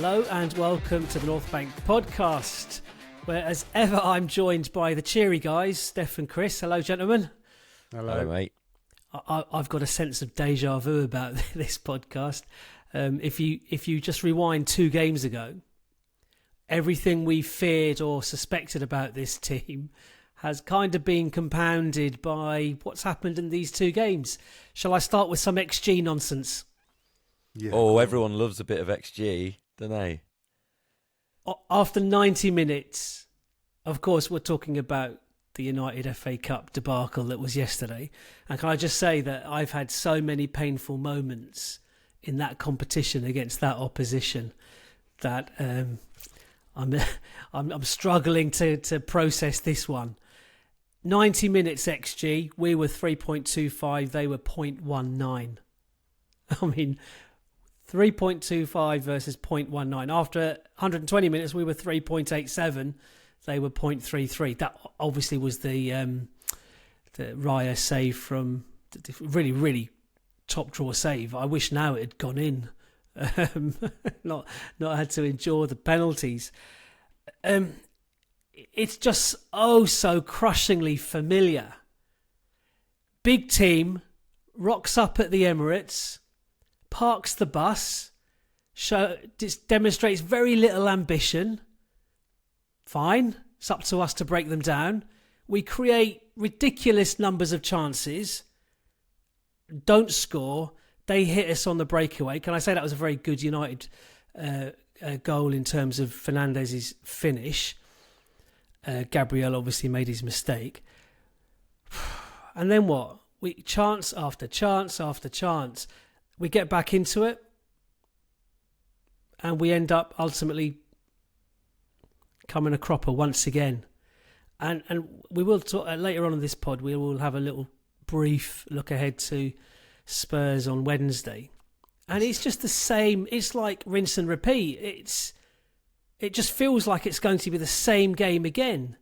Hello and welcome to the North Bank podcast, where as ever I'm joined by the cheery guys, Stef and Chris. Hello, gentlemen. Hello, mate. I've got a sense of deja vu about this podcast. If you just rewind 2 games ago, everything we feared or suspected about this team has kind of been compounded by what's happened in these 2 games. Shall I start with some XG nonsense? Yeah, everyone loves a bit of XG, don't they? After 90 minutes, of course, we're talking about the United FA Cup debacle that was yesterday. And can I just say that I've had so many painful moments in that competition against that opposition that I'm struggling to process this one. 90 minutes XG, we were 3.25, they were 0.19. I mean, 3.25 versus 0.19. After 120 minutes, we were 3.87. They were 0.33. That obviously was the Raya save from really, really top draw save. I wish now it had gone in, not had to endure the penalties. It's just so crushingly familiar. Big team rocks up at the Emirates, parks the bus, demonstrates very little ambition. Fine, it's up to us to break them down. We create ridiculous numbers of chances, don't score, they hit us on the breakaway. Can I say that was a very good United goal in terms of Fernandez's finish? Gabriel obviously made his mistake. And then what? We chance after chance after chance. We get back into it, and we end up ultimately coming a cropper once again. And we will talk later on in this pod. We will have a little brief look ahead to Spurs on Wednesday, and it's just the same. It's like rinse and repeat. It just feels like it's going to be the same game again.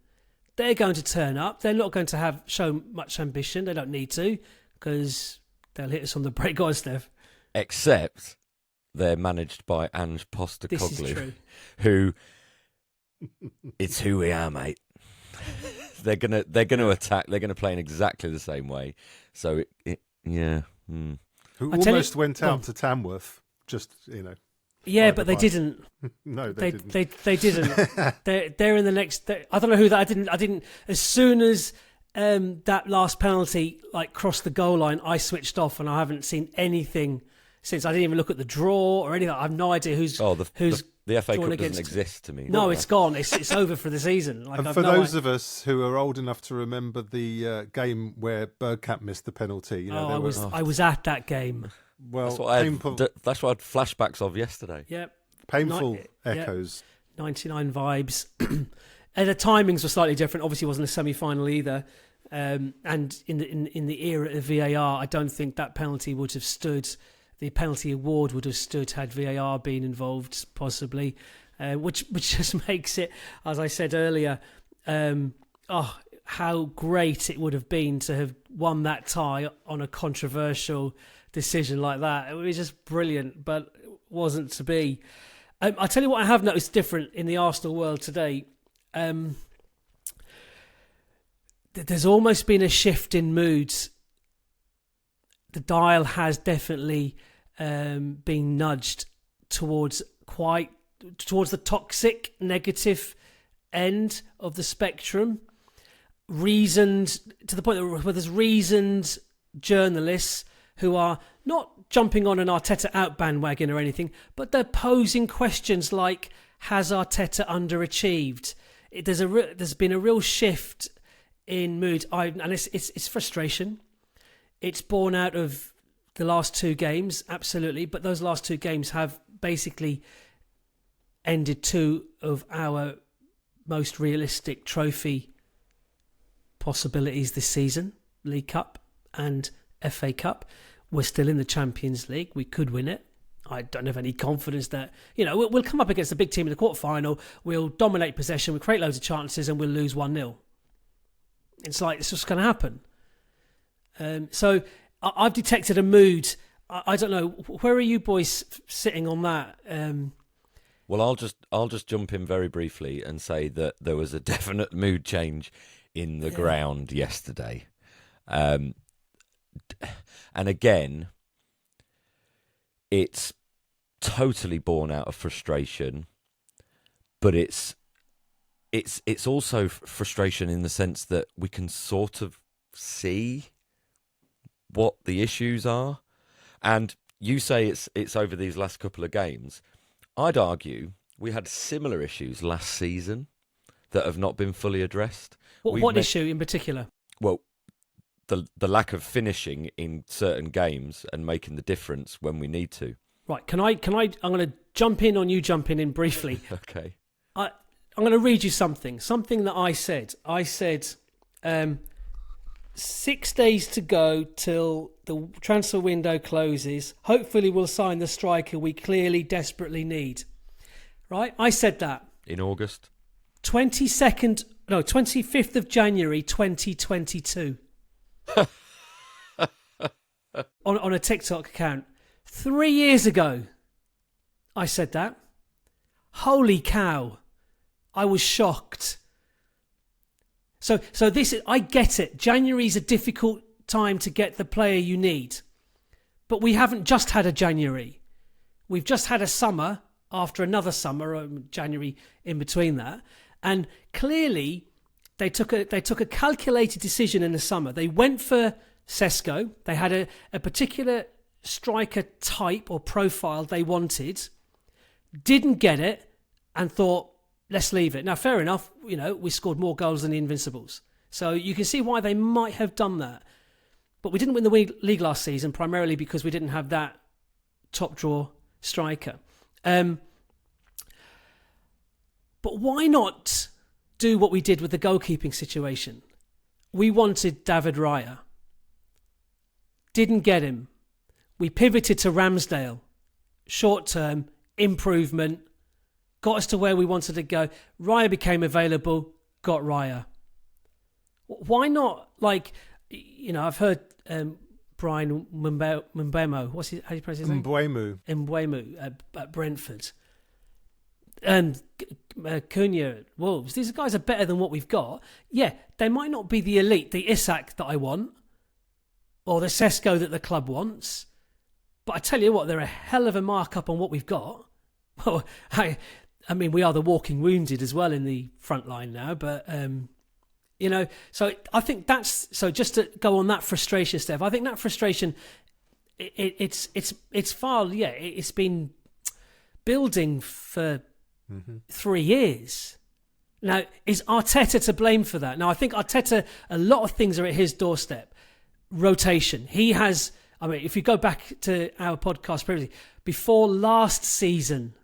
They're going to turn up. They're not going to show much ambition. They don't need to, because they'll hit us on the break. Go on, Steph. Except they're managed by Ange Postecoglou, This is true. who it's who we are, mate. they're gonna attack. They're gonna play in exactly the same way. So yeah. Mm. Who almost went out to Tamworth, just Yeah, but they didn't. No, they didn't. They didn't. They're in the next. I don't know who that. I didn't. As soon as that last penalty crossed the goal line, I switched off, and I haven't seen anything since. I didn't even look at the draw or anything. I have no idea who's the FA Cup doesn't against. exist to me. No, it's gone. It's over for the season. And for those of us who are old enough to remember the game where Bergkamp missed the penalty, I was at that game. Well, that's what I had flashbacks of yesterday. Yep. Painful echoes. 99 vibes. And the timings were slightly different. Obviously, it wasn't a semi-final either. And in the era of VAR, I don't think that penalty would have stood. The penalty award would have stood had VAR been involved, possibly. Which just makes it, as I said earlier, how great it would have been to have won that tie on a controversial decision like that. It was just brilliant, but it wasn't to be. I tell you what I have noticed different in the Arsenal world today. There's almost been a shift in moods. The dial has definitely been nudged towards the toxic, negative end of the spectrum. Reasoned to the point where there's reasoned journalists who are not jumping on an Arteta out bandwagon or anything, but they're posing questions like, has Arteta underachieved? There's been a real shift in mood, and it's frustration. It's born out of the last 2 games, absolutely, but those last 2 games have basically ended 2 of our most realistic trophy possibilities this season, League Cup and FA Cup. We're still in the Champions League. We could win it. I don't have any confidence that, we'll come up against a big team in the quarterfinal, we'll dominate possession, we'll create loads of chances and we'll lose 1-0. It's like, it's just going to happen. So I've detected a mood. I don't know. Where are you boys sitting on that? Well, I'll just jump in very briefly and say that there was a definite mood change in the ground yesterday, and again, it's totally born out of frustration, but it's also frustration in the sense that we can sort of see what the issues are, and you say it's over these last couple of games. I'd argue we had similar issues last season that have not been fully addressed. What issue in particular? Well, the lack of finishing in certain games and making the difference when we need to. Right, can I? I'm going to jump in on you jumping in briefly. Okay. I'm going to read you something that I said. 6 days to go till the transfer window closes. Hopefully we'll sign the striker we clearly desperately need. Right? I said that. In August? 25th of January 2022. on a TikTok account. 3 years ago, I said that. Holy cow. I was shocked. So this is, I get it. January's a difficult time to get the player you need. But we haven't just had a January. We've just had a summer after another summer, or January in between that. And clearly they took a calculated decision in the summer. They went for Sesko. They had a particular striker type or profile they wanted, didn't get it, and thought, let's leave it. Now, fair enough, we scored more goals than the Invincibles. So you can see why they might have done that. But we didn't win the league last season, primarily because we didn't have that top draw striker. But why not do what we did with the goalkeeping situation? We wanted David Raya. Didn't get him. We pivoted to Ramsdale. Short-term improvement. Got us to where we wanted to go. Raya became available. Got Raya. Why not? I've heard Brian Mbeumo. How do you pronounce his name? Mbeumo at Brentford. And Cunha at Wolves. These guys are better than what we've got. Yeah, they might not be the elite, the Isak that I want, or the Sesko that the club wants. But I tell you what, they're a hell of a markup on what we've got. Well, I mean, we are the walking wounded as well in the front line now, but, so I think so just to go on that frustration, Steph, I think that frustration, it's been building for 3 years. Now, is Arteta to blame for that? Now, I think Arteta, a lot of things are at his doorstep. Rotation. He has, if you go back to our podcast previously, before last season,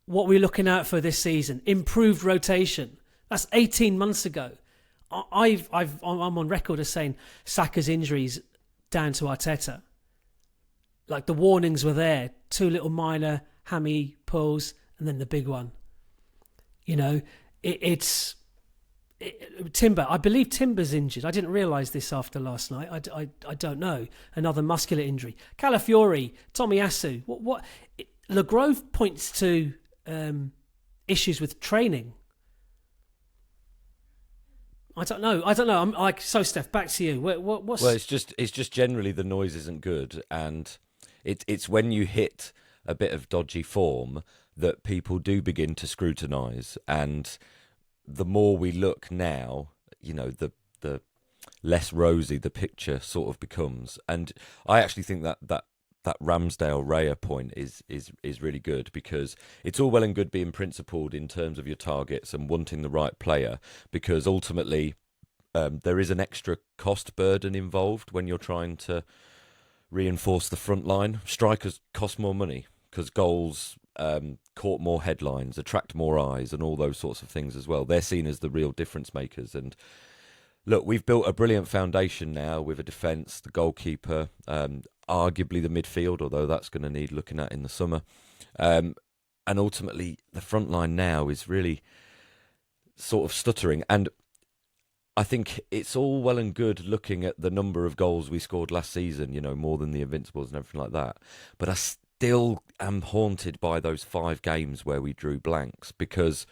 what we're looking at for this season, improved rotation. That's 18 months ago. I'm on record as saying Saka's injuries down to Arteta. Like the warnings were there, 2 little minor hammy pulls, and then the big one. Timber. I believe Timber's injured. I didn't realise this after last night. I don't know. Another muscular injury. Calafiori, Tomiyasu. What? Le Grove points to issues with training. I don't know. I'm like, so Steph, back to you. What's? Well, it's just generally the noise isn't good, and it's when you hit a bit of dodgy form that people do begin to scrutinise, and the more we look now, the less rosy the picture sort of becomes. And I actually think that Ramsdale Raya point is really good, because it's all well and good being principled in terms of your targets and wanting the right player, because ultimately there is an extra cost burden involved when you're trying to reinforce the front line. Strikers cost more money because goals caught more headlines, attract more eyes, and all those sorts of things as well. They're seen as the real difference makers. And look, we've built a brilliant foundation now with a defence, the goalkeeper, arguably the midfield, although that's going to need looking at in the summer. And ultimately, the front line now is really sort of stuttering. And I think it's all well and good looking at the number of goals we scored last season, more than the Invincibles and everything like that. But still am haunted by those 5 games where we drew blanks because,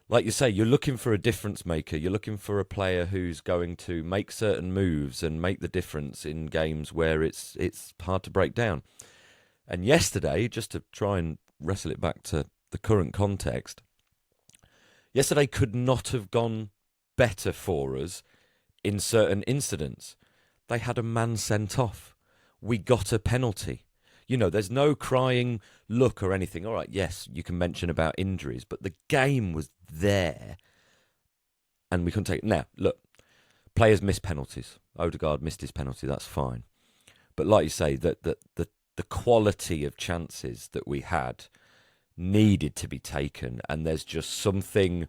like you say, you're looking for a difference maker. You're looking for a player who's going to make certain moves and make the difference in games where it's hard to break down. And yesterday, just to try and wrestle it back to the current context, yesterday could not have gone better for us in certain incidents. They had a man sent off. We got a penalty. There's no crying look or anything. All right, yes, you can mention about injuries, but the game was there and we couldn't take it. Now, look, players miss penalties. Odegaard missed his penalty, that's fine. But like you say, the quality of chances that we had needed to be taken, and there's just something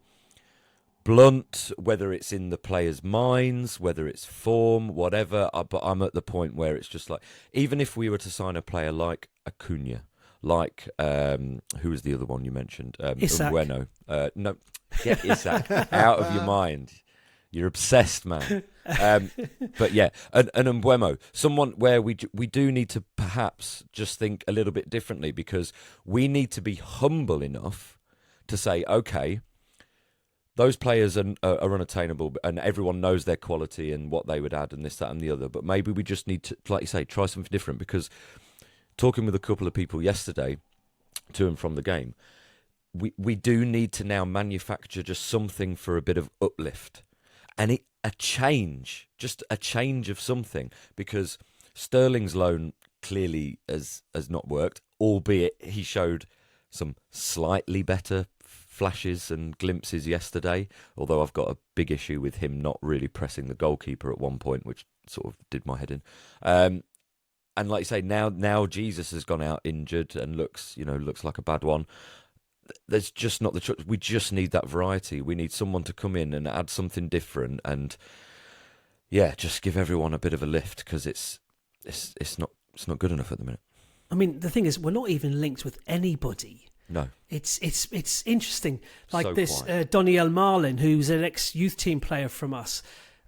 blunt, whether it's in the players' minds, whether it's form, whatever. But I'm at the point where it's just like, even if we were to sign a player like Acuna, like who was the other one you mentioned? Isak. Bueno. No, get Isak out of your mind. You're obsessed, man. But yeah, and Mbeumo, someone where we do need to perhaps just think a little bit differently, because we need to be humble enough to say, okay, those players are unattainable, and everyone knows their quality and what they would add and this, that and the other. But maybe we just need to, like you say, try something different, because talking with a couple of people yesterday to and from the game, we do need to now manufacture just something for a bit of uplift. And a change of something, because Sterling's loan clearly has not worked, albeit he showed some slightly better flashes and glimpses yesterday, although I've got a big issue with him not really pressing the goalkeeper at one point, which sort of did my head in. And like you say, now Jesus has gone out injured and looks like a bad one. There's just not the choice. We just need that variety. We need someone to come in and add something different, and just give everyone a bit of a lift, because it's not good enough at the minute. I mean, the thing is, we're not even linked with anybody. No, it's interesting. Like so this quiet. Doniel Marlin, who's an ex-youth team player from us.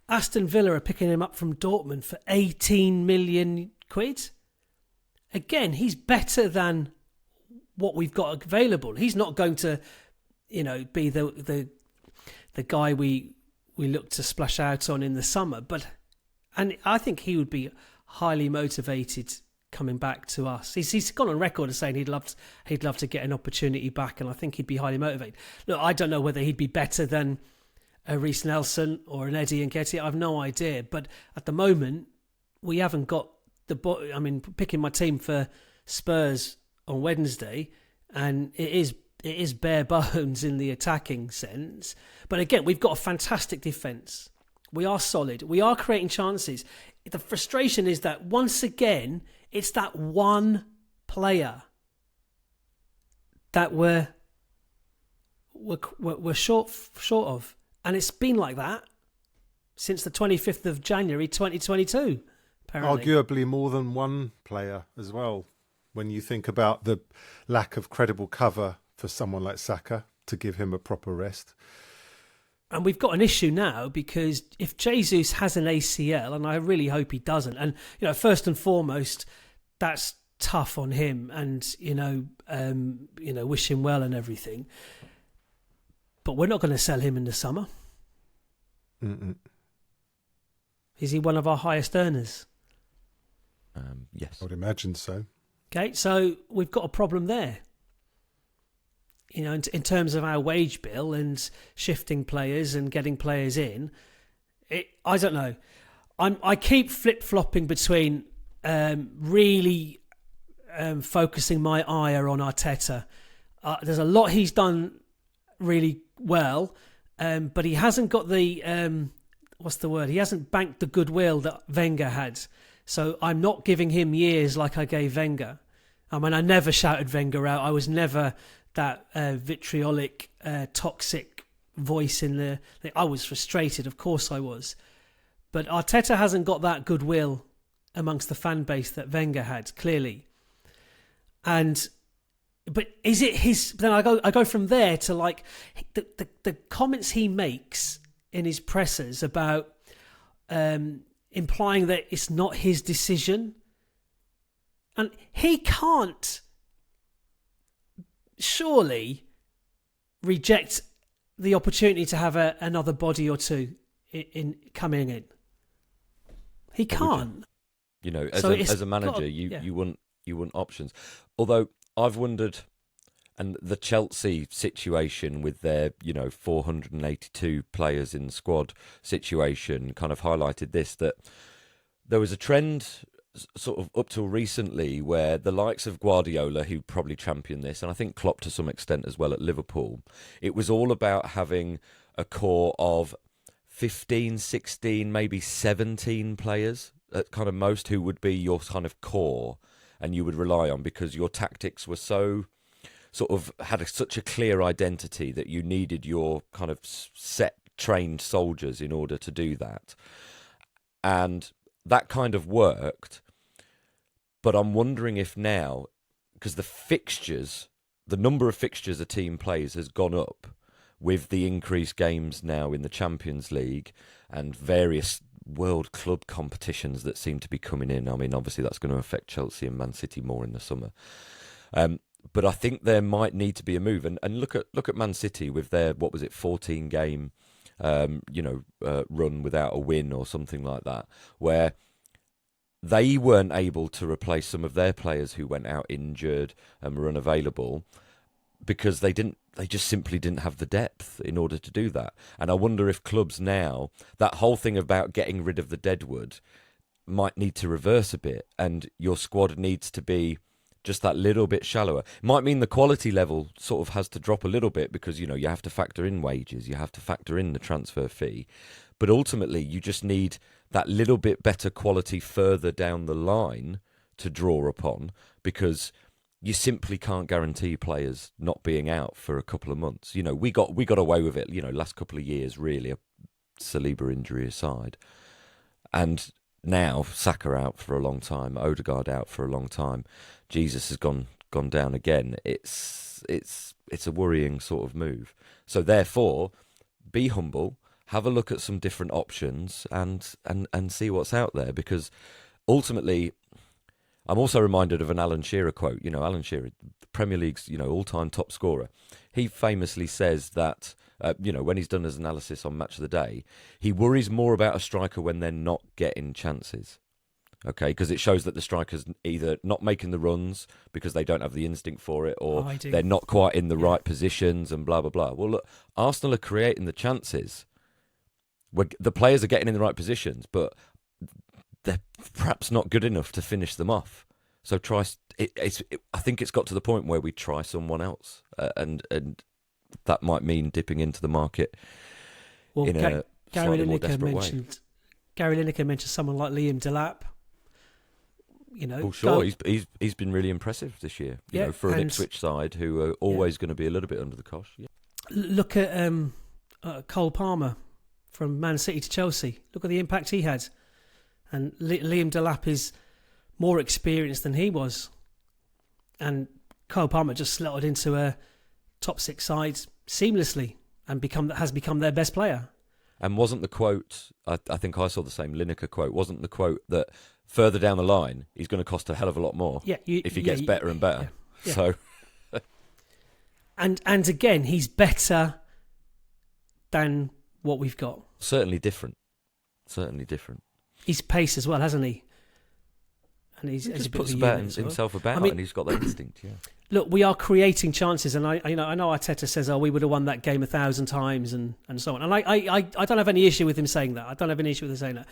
Aston Villa are picking him up from Dortmund for 18 million quid. Again, he's better than what we've got available. He's not going to, be the guy we look to splash out on in the summer. And I think he would be highly motivated coming back to us. He's gone on record as saying he'd love to get an opportunity back, and I think he'd be highly motivated. Look, I don't know whether he'd be better than a Reece Nelson or an Eddie Nketiah. I've no idea. But at the moment, we haven't got picking my team for Spurs on Wednesday, and it is bare bones in the attacking sense. But again, we've got a fantastic defence. We are solid. We are creating chances. The frustration is that once again, it's that one player that we're short of, and it's been like that since the 25th of January 2022. Apparently. Arguably more than one player as well, when you think about the lack of credible cover for someone like Saka to give him a proper rest. And we've got an issue now, because if Jesus has an ACL, and I really hope he doesn't, and first and foremost, that's tough on him, and wish him well and everything. But we're not going to sell him in the summer. Mm-mm. Is he one of our highest earners? Yes, I would imagine so. Okay, so we've got a problem there. In terms of our wage bill and shifting players and getting players in, I don't know. I keep flip-flopping between really focusing my ire on Arteta. There's a lot he's done really well, but he hasn't got the what's the word? He hasn't banked the goodwill that Wenger had. So I'm not giving him years like I gave Wenger. I mean, I never shouted Wenger out. I was never that vitriolic, toxic voice in the... I was frustrated, of course I was. But Arteta hasn't got that goodwill amongst the fan base that Wenger had, clearly. But is it his... Then I go from there to like the comments he makes in his pressers about implying that it's not his decision. And he can't surely reject the opportunity to have another body or two in coming in. He can't. You know, So as a manager, you want options. Although I've wondered, and the Chelsea situation with their 482 players in the squad situation kind of highlighted this, that there was a trend sort of up till recently where the likes of Guardiola, who probably championed this, and I think Klopp to some extent as well at Liverpool, it was all about having a core of 15, 16, maybe 17 players at kind of most, who would be your kind of core and you would rely on, because your tactics were so sort of had such a clear identity that you needed your kind of set trained soldiers in order to do that. And that kind of worked, but I'm wondering if now, because the number of fixtures a team plays has gone up with the increased games now in the Champions League and various world club competitions that seem to be coming in. I mean, obviously that's going to affect Chelsea and Man City more in the summer. But I think there might need to be a move. And look at Man City with their, 14 game run without a win or something like that, where they weren't able to replace some of their players who went out injured and were unavailable, because they just simply didn't have the depth in order to do that. And I wonder if clubs now, that whole thing about getting rid of the deadwood might need to reverse a bit, and your squad needs to be just that little bit shallower. It might mean the quality level sort of has to drop a little bit, because, you have to factor in wages, you have to factor in the transfer fee. But ultimately, you just need that little bit better quality further down the line to draw upon, because you simply can't guarantee players not being out for a couple of months. We got away with it, last couple of years, really, a Saliba injury aside. And now Saka out for a long time, Odegaard out for a long time, Jesus has gone down again. It's a worrying sort of move. So therefore, be humble, have a look at some different options, and see what's out there, because ultimately, I'm also reminded of an Alan Shearer quote. Alan Shearer, the Premier League's all-time top scorer. He famously says that when he's done his analysis on Match of the Day, he worries more about a striker when they're not getting chances. Okay, because it shows that the striker's either not making the runs because they don't have the instinct for it, or they're not quite in the right positions, and blah blah blah. Well, look, Arsenal are creating the chances. The players are getting in the right positions, but they're perhaps not good enough to finish them off. So I think it's got to the point where we try someone else, and that might mean dipping into the market in a slightly more desperate way. Gary Lineker mentioned someone like Liam Delap. Oh, sure, he's been really impressive this year. For an Ipswich side who are always going to be a little bit under the cosh. Yeah. Look at Cole Palmer from Man City to Chelsea. Look at the impact he had. And Liam Delap is more experienced than he was. And Cole Palmer just slotted into a top six side seamlessly and has become their best player. And wasn't the quote, I think I saw the same Lineker quote, wasn't the quote that further down the line he's going to cost a hell of a lot more if he gets better and better. Yeah. So, and again, he's better than what we've got. Certainly different. He's pace as well, hasn't he? And he just puts himself about, and he's got that instinct. Yeah. Look, we are creating chances, and I know Arteta says, "Oh, we would have won that game 1,000 times," and so on. And I don't have any issue with him saying that.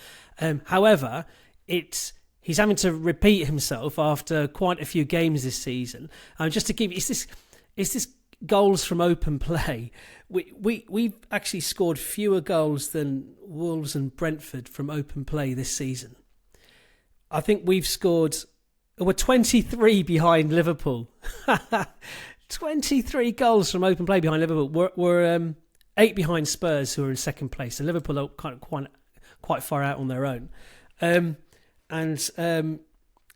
However, he's having to repeat himself after quite a few games this season. Just to give, it's this goals from open play. We've actually scored fewer goals than Wolves and Brentford from open play this season. I think we're 23 behind Liverpool. 23 goals from open play behind Liverpool. We're 8 behind Spurs, who are in second place. So Liverpool are kind of quite far out on their own.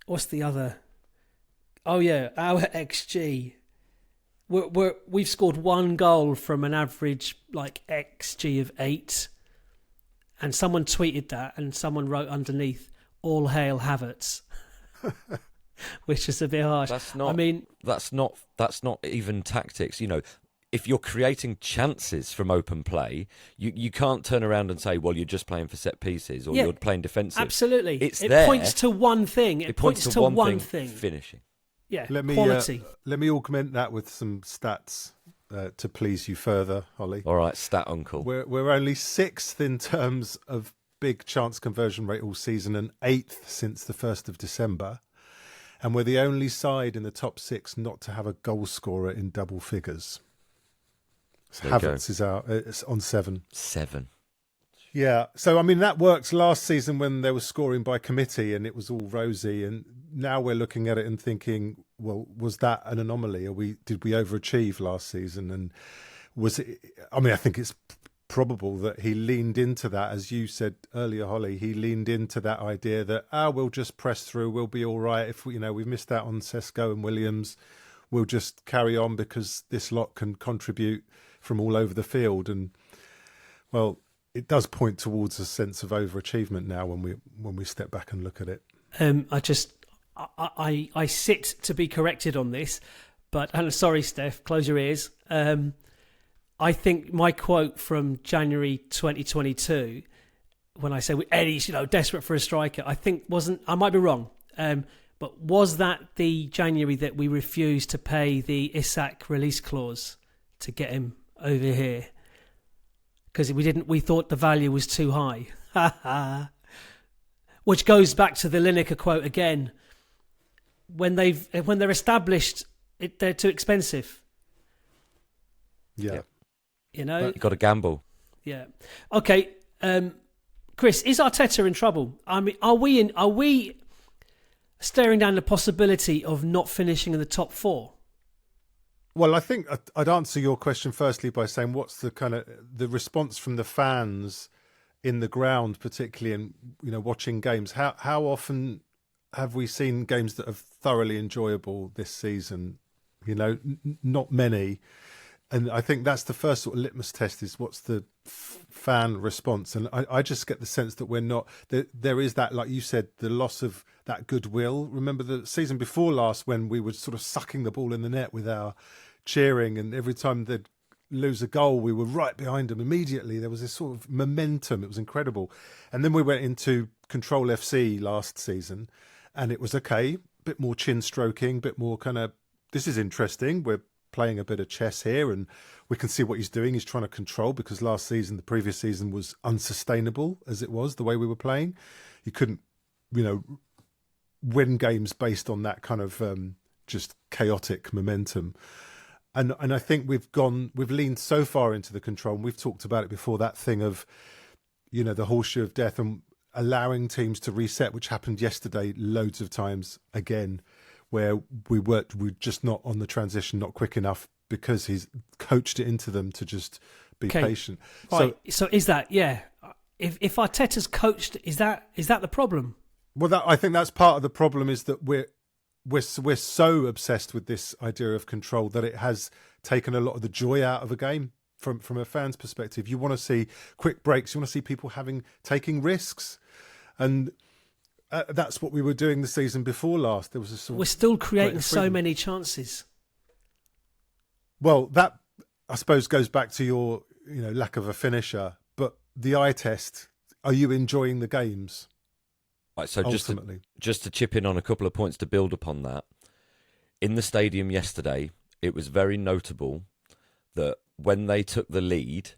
What's the other? Oh yeah, our XG. We've scored one goal from an average XG of 8, and someone tweeted that, and someone wrote underneath, "All hail Havertz." which is a bit harsh. That's not. I mean, that's not even tactics. If you're creating chances from open play, you can't turn around and say, well, you're just playing for set pieces or you're playing defensive. Absolutely. It points to one thing. It points to one thing. Finishing. Yeah, quality. Quality. Let me augment that with some stats to please you further, Holly. All right, stat uncle. We're only 6th in terms of big chance conversion rate all season and 8th since the 1st of December. And we're the only side in the top 6 not to have a goal scorer in double figures. Havertz is out. It's on 7. 7. Yeah. So, I mean, that worked last season when they were scoring by committee and it was all rosy. And now we're looking at it and thinking, well, was that an anomaly? Did we overachieve last season? And was it? I mean, I think it's probable that he leaned into that, as you said earlier, Holly. He leaned into that idea that we'll just press through, we'll be all right. If we missed out on Sesko and Williams, we'll just carry on because this lot can contribute from all over the field. And well, it does point towards a sense of overachievement now when we step back and look at it. I sit to be corrected on this, but and sorry, Steph, close your ears. I think my quote from January 2022, when I say Eddie's desperate for a striker, I might be wrong, but was that the January that we refused to pay the Isak release clause to get him over here? Because we thought the value was too high. Which goes back to the Lineker quote again. When they're established, they're too expensive. Yeah. You got to gamble. Yeah. Okay. Chris, is Arteta in trouble? I mean, are we staring down the possibility of not finishing in the top 4? Well, I think I'd answer your question firstly by saying what's the response from the fans in the ground, particularly in watching games. How often have we seen games that are thoroughly enjoyable this season? Not many. And I think that's the first sort of litmus test is what's the fan response. And I just get the sense that we're not, there is that, like you said, the loss of that goodwill. Remember the season before last when we were sort of sucking the ball in the net with our cheering, and every time they'd lose a goal, we were right behind them immediately. There was this sort of momentum. It was incredible. And then we went into Control FC last season and it was okay, bit more chin stroking, bit more this is interesting. We're playing a bit of chess here and we can see what he's doing. He's trying to control, because the previous season was unsustainable as it was, the way we were playing. You couldn't, win games based on that kind of just chaotic momentum. And I think we've leaned so far into the control, and we've talked about it before, that thing of, the horseshoe of death and allowing teams to reset, which happened yesterday loads of times again, where we're just not on the transition, not quick enough, because he's coached it into them to just be patient. Right. So is that, if Arteta's coached, is that the problem? Well, I think that's part of the problem, is that we're so obsessed with this idea of control that it has taken a lot of the joy out of a game from a fan's perspective. You want to see quick breaks. You want to see people taking risks. And that's what we were doing the season before last. There was a sort We're still creating so many chances. Well, that I suppose goes back to your lack of a finisher. But the eye test: are you enjoying the games? Right, so ultimately, just to chip in on a couple of points to build upon that, in the stadium yesterday, it was very notable that when they took the lead,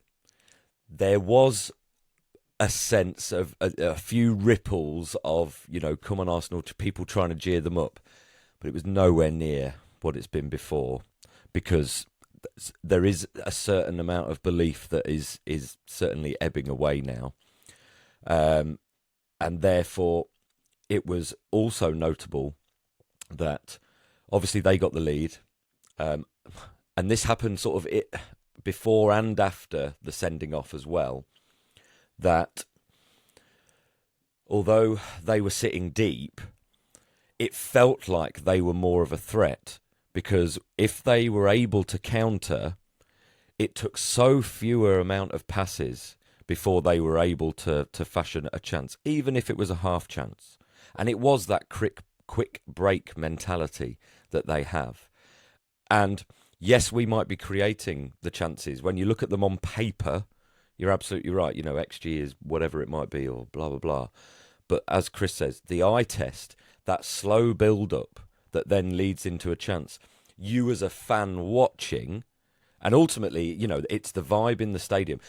there was a sense of a few ripples of, come on Arsenal, to people trying to jeer them up. But it was nowhere near what it's been before, because there is a certain amount of belief that is certainly ebbing away now. And therefore, it was also notable that obviously they got the lead. And this happened sort of before and after the sending off as well. That although they were sitting deep, it felt like they were more of a threat, because if they were able to counter, it took so fewer amount of passes before they were able to fashion a chance, even if it was a half chance. And it was that quick break mentality that they have. And yes, we might be creating the chances. When you look at them on paper, you're absolutely right. XG is whatever it might be, or blah, blah, blah. But as Chris says, the eye test, that slow build-up that then leads into a chance. You as a fan watching, and ultimately, it's the vibe in the stadium.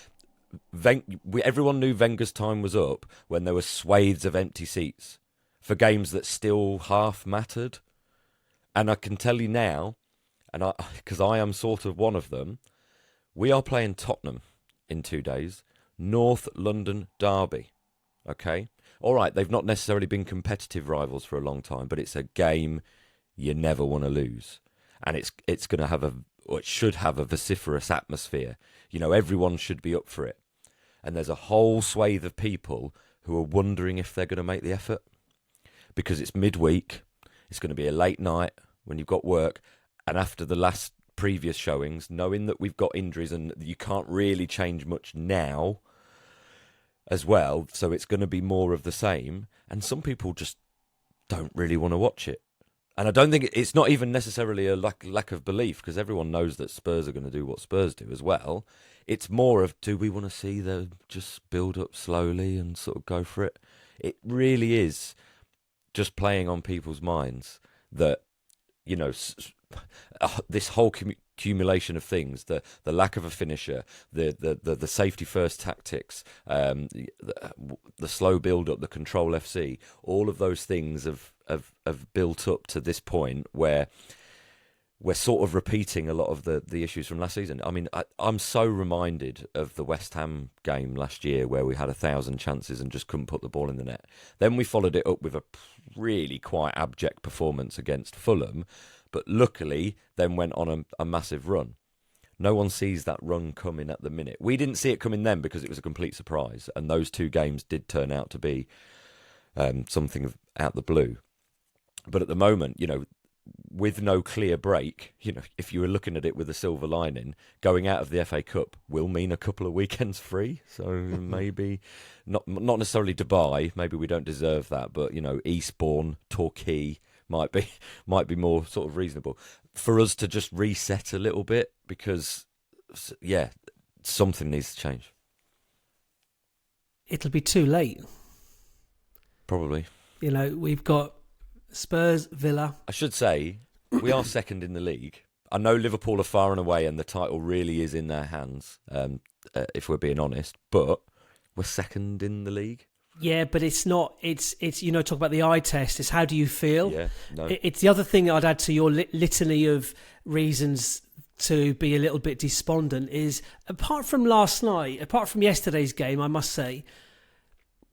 Everyone knew Wenger's time was up when there were swathes of empty seats for games that still half mattered. And I can tell you now, because I am sort of one of them, we are playing Tottenham in 2 days, North London derby. Okay? All right, they've not necessarily been competitive rivals for a long time, but it's a game you never want to lose. And it's going to have it should have a vociferous atmosphere. Everyone should be up for it. And there's a whole swathe of people who are wondering if they're going to make the effort. Because it's midweek, it's going to be a late night when you've got work, and after the last previous showings, knowing that we've got injuries and you can't really change much now as well, so it's going to be more of the same, and some people just don't really want to watch it. And I don't think it's not even necessarily a lack of belief, because everyone knows that Spurs are going to do what Spurs do as well. It's more of, do we want to see them just build up slowly and sort of go for it? It really is just playing on people's minds that, this whole accumulation of things, the lack of a finisher, the safety first tactics, the slow build up, the control FC, all of those things have built up to this point where we're sort of repeating a lot of the issues from last season. I mean, I'm so reminded of the West Ham game last year where we had 1,000 chances and just couldn't put the ball in the net. Then we followed it up with a really quite abject performance against Fulham, but luckily then went on a massive run. No one sees that run coming at the minute. We didn't see it coming then because it was a complete surprise, and those 2 games did turn out to be something out the blue. But at the moment, with no clear break, if you were looking at it with a silver lining, going out of the FA Cup will mean a couple of weekends free. So maybe not necessarily Dubai. Maybe we don't deserve that, but Eastbourne, Torquay might be more sort of reasonable for us to just reset a little bit, because something needs to change. It'll be too late. Probably. We've got Spurs, Villa. I should say, we are second in the league. I know Liverpool are far and away and the title really is in their hands, if we're being honest, but we're second in the league. Yeah, but it's not, it's talk about the eye test, it's how do you feel? Yeah, no. It's the other thing I'd add to your litany of reasons to be a little bit despondent is, apart from yesterday's game, I must say,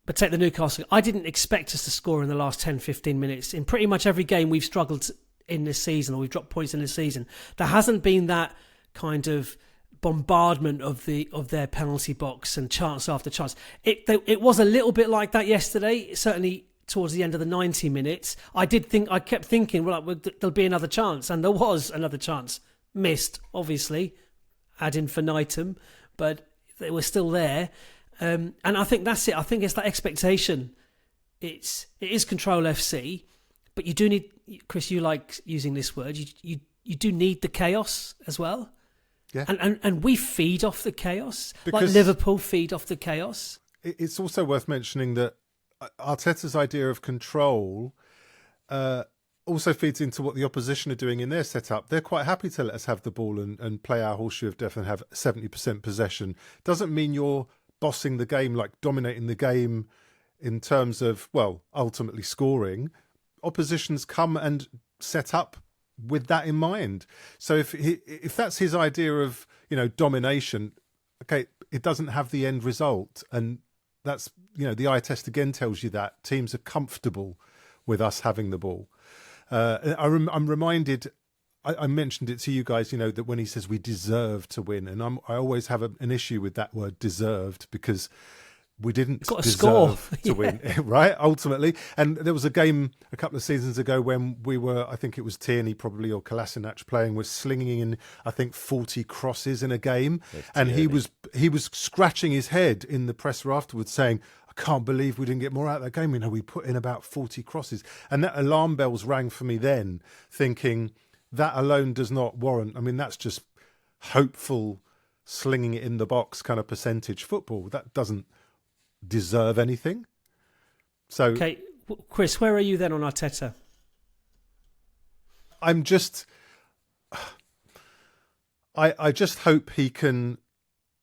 but take the Newcastle, I didn't expect us to score in the last 10, 15 minutes. In pretty much every game we've struggled in this season, or we've dropped points in this season, there hasn't been that kind of bombardment of their penalty box and chance after chance. It was a little bit like that yesterday, certainly towards the end of the 90 minutes. I kept thinking, well, there'll be another chance, and there was another chance. Missed, obviously, ad infinitum, but they were still there. And I think that's it. I think it's that expectation. It is control FC, but you do need, Chris, you like using this word, you do need the chaos as well. Yeah. And we feed off the chaos, Because like Liverpool feed off the chaos. It's also worth mentioning that Arteta's idea of control also feeds into what the opposition are doing in their setup. They're quite happy to let us have the ball and play our horseshoe of death and have 70% possession. Doesn't mean you're bossing the game, like dominating the game in terms of, well, ultimately scoring. Oppositions come and set up with that in mind. So if that's his idea of, domination, okay, it doesn't have the end result. And that's, the eye test again tells you that teams are comfortable with us having the ball. I'm reminded, I mentioned it to you guys, that when he says we deserve to win, and I always have an issue with that word deserved, because we didn't deserve to win, right? Ultimately. And there was a game a couple of seasons ago when we were, I think it was Tierney probably, or Kolasinac playing, was slinging in, I think, 40 crosses in a game. And he was scratching his head in the presser afterwards saying, I can't believe we didn't get more out of that game. We put in about 40 crosses. And that alarm bells rang for me then, thinking that alone does not warrant. I mean, that's just hopeful, slinging it in the box kind of percentage football. That doesn't deserve anything. So, okay, Chris, where are you then on Arteta? I'm just... I just hope he can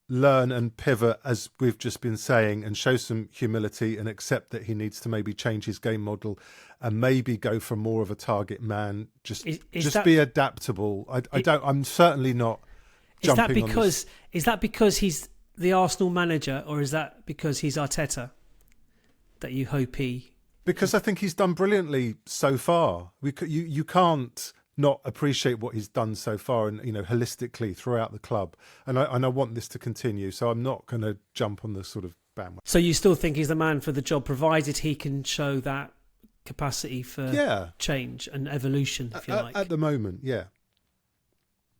learn and pivot, as we've just been saying, and show some humility and accept that he needs to maybe change his game model and maybe go for more of a target man. Just be adaptable. I'm certainly not jumping on this. Is that because he's the Arsenal manager, or is that because he's Arteta that you hope he... Because I think he's done brilliantly so far. You can't not appreciate what he's done so far, and holistically throughout the club. And I want this to continue. So I'm not going to jump on the sort of bandwagon. So you still think he's the man for the job, provided he can show that capacity for change and evolution, if you like. At the moment, yeah.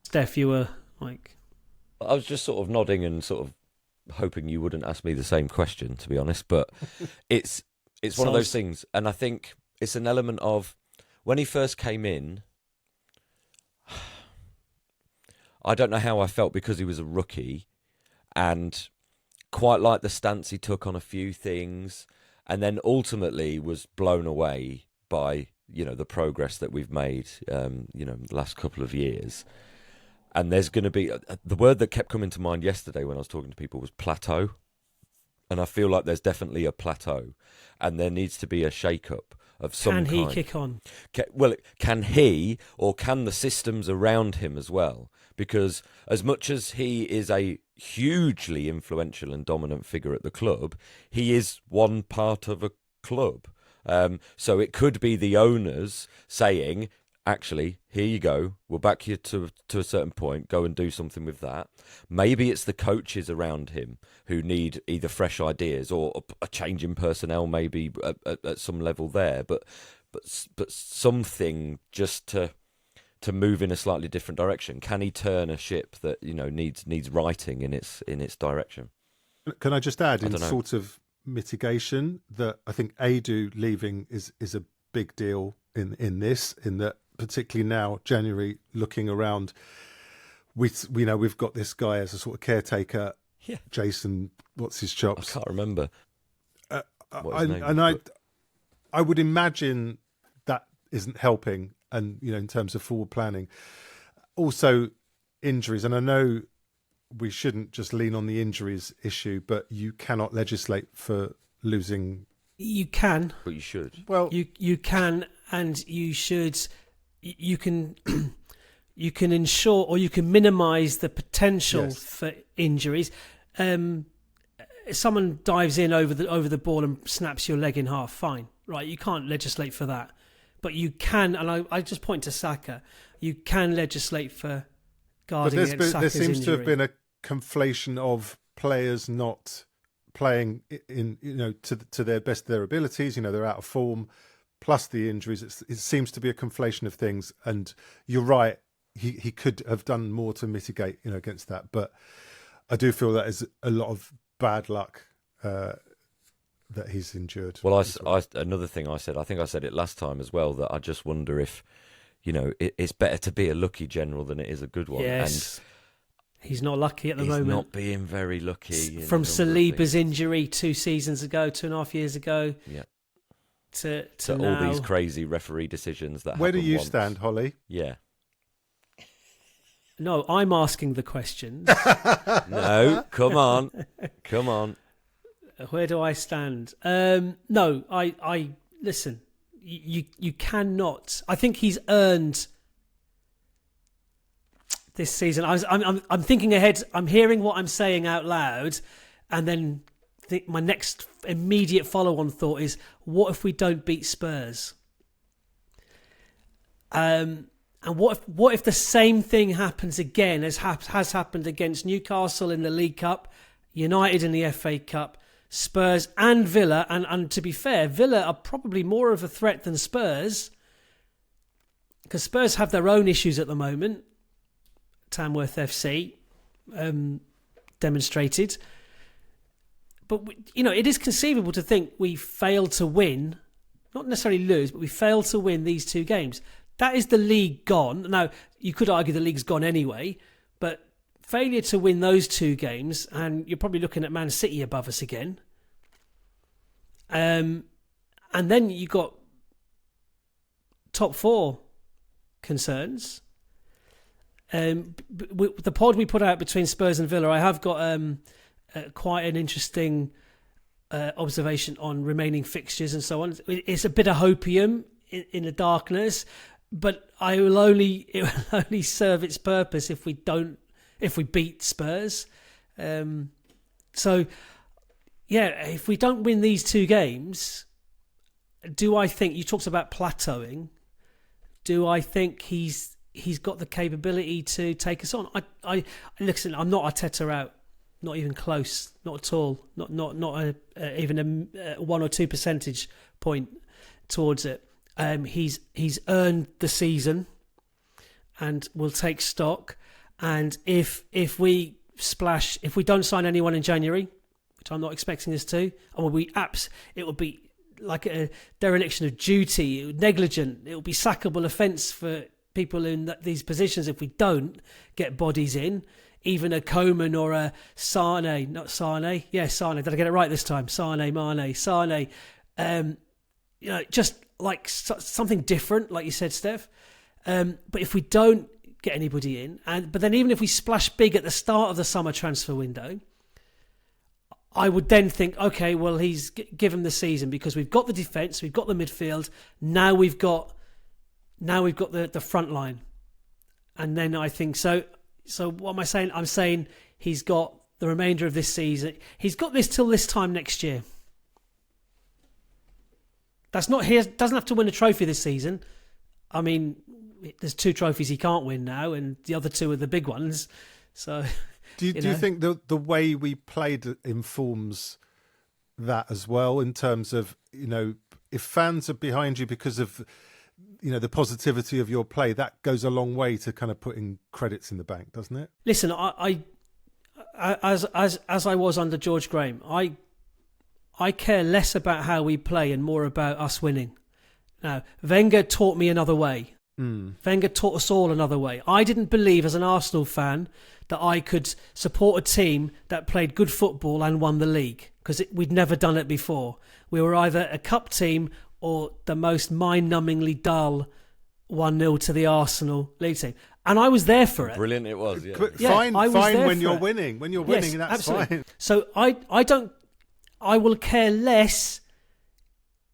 Stef, you were like... I was just sort of nodding and sort of hoping you wouldn't ask me the same question, to be honest. But it's one of those things. And I think it's an element of when he first came in, I don't know how I felt because he was a rookie, and quite like the stance he took on a few things, and then ultimately was blown away by, the progress that we've made, the last couple of years. And there's going to be... the word that kept coming to mind yesterday when I was talking to people was plateau. And I feel like there's definitely a plateau, and there needs to be a shake-up of some kind. Can he kick on? Can he, or can the systems around him as well? Because as much as he is a hugely influential and dominant figure at the club, he is one part of a club. So it could be the owners saying, actually, here you go, we'll back you to a certain point, go and do something with that. Maybe it's the coaches around him who need either fresh ideas or a change in personnel, maybe at some level there, but something just to move in a slightly different direction. Can he turn a ship that needs righting in its direction? Can I just add, in sort of mitigation, that I think Adu leaving is a big deal in that, particularly now, January, looking around, we know we've got this guy as a sort of caretaker. Yeah. Jason, what's his chops? I can't remember. I would imagine that isn't helping, and in terms of forward planning. Also, injuries, and I know we shouldn't just lean on the injuries issue, but you cannot legislate for losing. You can, but you should. Well, you can, and you should. You can you can ensure, or you can minimise the potential for injuries. Someone dives in over the ball and snaps your leg in half. Fine, right? You can't legislate for that, but you can. And I just point to Saka. You can legislate for guarding against Saka's there seems injury. to have been a conflation of players not playing in to their best of their abilities. They're out of form, plus the injuries. It seems to be a conflation of things. And you're right. He could have done more to mitigate against that. But I do feel that is a lot of bad luck that he's endured. Well, another thing I said, I think I said it last time as well, that I just wonder if it's better to be a lucky general than it is a good one. Yes. And he's not lucky at the moment. He's not being very lucky. From Saliba's injury 2.5 years ago. Yeah. To all these crazy referee decisions that happen. Where do you once. stand, Holly? Yeah. No, I'm asking the questions. No, come on. Where do I stand? No, I listen. You cannot. I think he's earned this season. I'm thinking ahead. I'm hearing what I'm saying out loud, and then my next immediate follow-on thought is, what if we don't beat Spurs? And what if the same thing happens again as has happened against Newcastle in the League Cup, United in the FA Cup, Spurs and Villa, and to be fair, Villa are probably more of a threat than Spurs, because Spurs have their own issues at the moment. Tamworth FC demonstrated. but it is conceivable to think we failed to win, not necessarily lose, but we failed to win these 2 games. That is the league gone. Now, you could argue the league's gone anyway, but failure to win those 2 games, and you're probably looking at Man City above us again. And then you got top 4 concerns. The pod we put out between Spurs and Villa, I have got quite an interesting observation on remaining fixtures and so on. It's a bit of hopium in the darkness, but it will only serve its purpose if we beat Spurs. So if we don't win these 2 games, do I think, you talked about plateauing, do I think he's got the capability to take us on? I listen, I'm not Arteta out, not even close, not at all, not even a 1 or 2 percentage point towards it. He's earned the season, and we'll take stock. And if we don't sign anyone in January, which I'm not expecting us to, it will be like a dereliction of duty, negligent. It will be sackable offence for people in these positions if we don't get bodies in. Even a Coman or a Sane, not Sane, yeah, Sane. Did I get it right this time? Sane. Just like something different, like you said, Steph. But if we don't get anybody in, but then even if we splash big at the start of the summer transfer window, I would then think, okay, well, he's given the season because we've got the defence, we've got the midfield, now we've got the front line, and then I think so. So what am I saying? I'm saying he's got the remainder of this season. He's got this till this time next year. He doesn't have to win a trophy this season. I mean, there's 2 trophies he can't win now, and the other 2 are the big ones. So, do you think the way we played informs that as well, in terms of, if fans are behind you because of the positivity of your play, that goes a long way to kind of putting credits in the bank, doesn't it? Listen, as I was under George Graham, I care less about how we play and more about us winning. Now, Wenger taught me another way. Wenger taught us all another way. I didn't believe as an Arsenal fan that I could support a team that played good football and won the league, because we'd never done it before. We were either a cup team or the most mind-numbingly dull 1-0 to the Arsenal league team. And I was there for it. Brilliant it was, yeah. Fine when you're winning. When you're winning, that's absolutely fine. So I will care less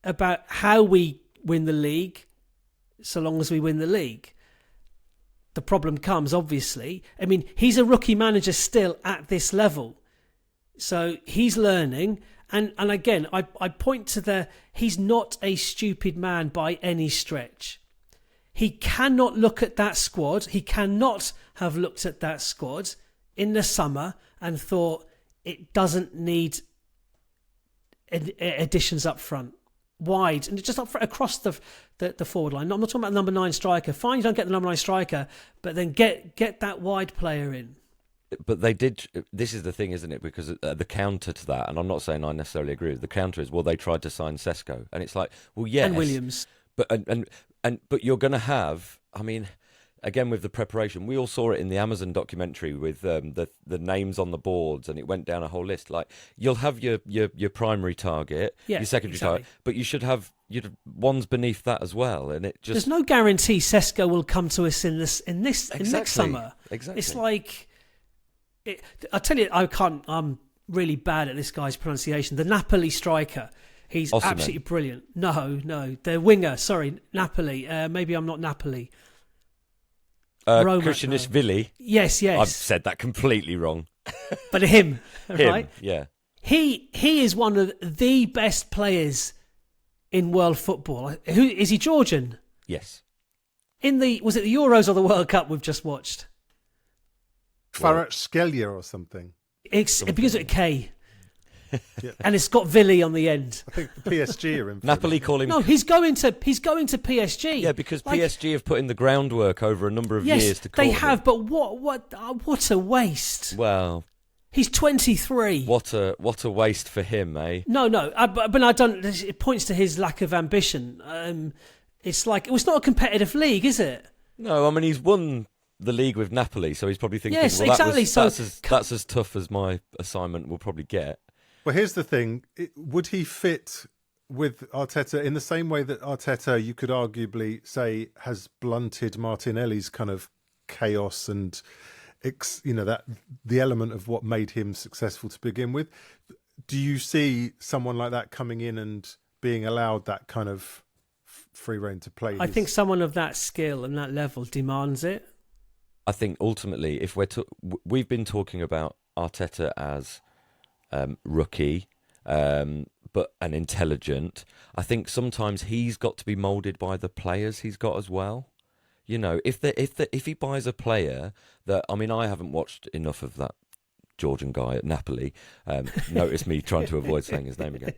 about how we win the league, so long as we win the league. The problem comes, obviously. I mean, he's a rookie manager still at this level. So he's learning. And again, I point to he's not a stupid man by any stretch. He cannot look at that squad. He cannot have looked at that squad in the summer and thought it doesn't need additions up front, wide, and just up front, across the forward line. I'm not talking about the number 9 striker. Fine, you don't get the number 9 striker, but then get that wide player in. But they did. This is the thing, isn't it? Because the counter to that, and I'm not saying I necessarily agree with the counter, is, well, they tried to sign Sesko, and it's like, well, yes, and Williams, but but you're going to have. I mean, again, with the preparation, we all saw it in the Amazon documentary with the names on the boards, and it went down a whole list. Like, you'll have your primary target, your secondary target, but you should have ones beneath that as well. And it just, there's no guarantee Sesko will come to us in next summer. Exactly, it's like. I tell you, I'm really bad at this guy's pronunciation. The Napoli striker, he's Osimhen. Absolutely brilliant. No, the winger. Sorry, Napoli. Maybe I'm not Napoli. Krishyanishvili. Yes. I've said that completely wrong. But him, right? Yeah. He is one of the best players in world football. Who is he? Georgian? Yes. Was it the Euros or the World Cup we've just watched? Kvaratskhelia or something. It begins with a K. Yeah. And it's got Villi on the end. I think the PSG are in. Napoli call him. No, he's going to PSG. Yeah, because PSG have put in the groundwork over a number of years to call they him. have. But what a waste. Well, He's 23. What a waste for him, eh? No, but I don't. It points to his lack of ambition. It's like it's not a competitive league, is it? No, I mean he's won the league with Napoli, so he's probably thinking, yes, well, exactly. that's as tough as my assignment will probably get. Well, here's the thing: would he fit with Arteta in the same way that Arteta, you could arguably say, has blunted Martinelli's kind of chaos and that the element of what made him successful to begin with? Do you see someone like that coming in and being allowed that kind of free rein to play? I think someone of that skill and that level demands it. I think ultimately, if we've been talking about Arteta as rookie, but an intelligent. I think sometimes he's got to be moulded by the players he's got as well. You know, if he buys a player that, I mean, I haven't watched enough of that Georgian guy at Napoli. Notice me trying to avoid saying his name again.